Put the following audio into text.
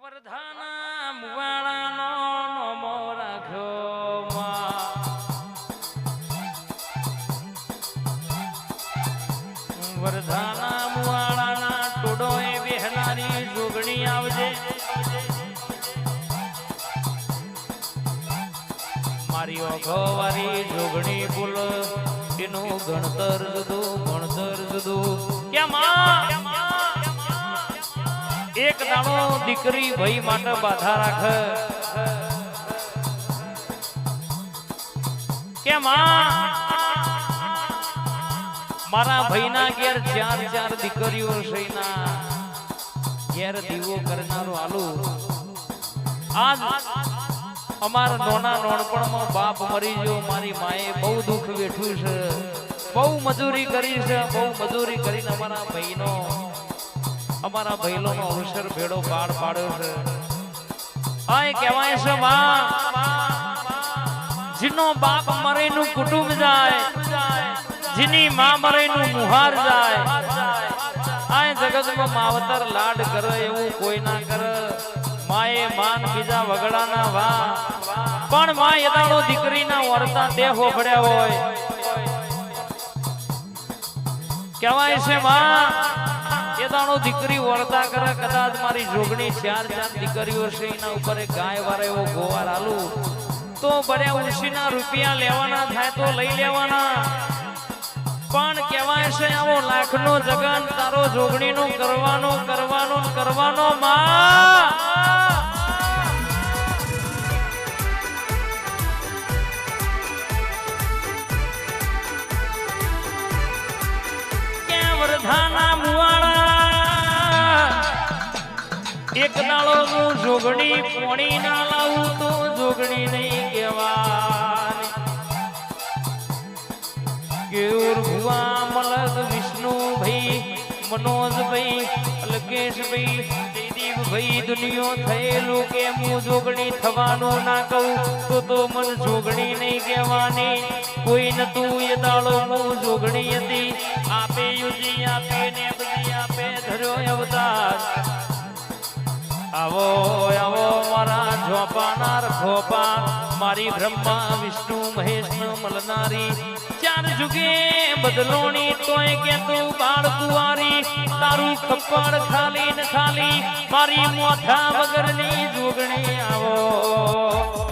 વરધાના મુવાળાનો નમો રાખ્યો વરધાના મુવાળાના ટોડોએ બેહનારી જોગણી આવજે મારી ઓઘવારી જોગણી બોલ એનું ગણતર જુદું કે માં એક દાણો દીકરી ભાઈ માટે બાધા રાખ કે મારા ભાઈના ઘેર ચાર દીકરીઓ છે ના ઘેર દીવો કરનારો આલુ આજ અમારા નોના નોણપણમાં બાપ મરી ગયો મારી માએ બહુ દુઃખ વેઠ્યું છે બહુ મજૂરી કરી છે બહુ મજૂરી કરીને અમારા ભાઈનો અવસર ભેડો પાડ પાડ્યો છે આય કહેવાય છે માં જીનો બાપ મરે નું કુટુંબ જાય જીની માં મરે નું મુહાર જાય આય જગતમાં માવતર લાડ કરે એવું કોઈ ના કરે માએ માન બીજા વગડાના વા પણ માં એદાણો દીકરીના વર્તા દેહો પડ્યા હોય કહેવાય છે માં એદાણો દીકરી વર્તા કરે કદાચ મારી જોગણી ચાર દીકરીઓ છે એના ઉપર ગાય વારે એવો ગોવાર આલુ તો બર્યા ઉશીના રૂપિયા લેવાના થાય તો લઈ લેવાના પણ કહેવાય છે આવો લાખનો જગન તારો જોગણીનો કરવાનો માં કે વરધાના મુવાળા એક દાડો હું જોગણી પોણી ના લાવું તો જોગણી નહીં કહેવાય કેર ભુવા મલક વિષ્ણુ ભાઈ મનોજ ભાઈ અલકેશ ભાઈ જયદીપ ભાઈ દુનિયો થયેલું કે હું જોગણી થવાનું ના કહું તો મન જોગણી નહીં કહેવાની કોઈ નતું એ દાડો હું જોગણી હતી આપે યુજી આપે ને બધી આપે ધર્યો અવતાર આવો આવો મારા જોપાનાર ખોપા મારી બ્રહ્મા વિષ્ણુ મહેશ મળનારી ચાર જુગે બદલોણી તોય કે તું બાળ કુંવારી તારું ખપ્પડ ખાલી ને ખાલી મારી મોથા વગરની જોગણી આવો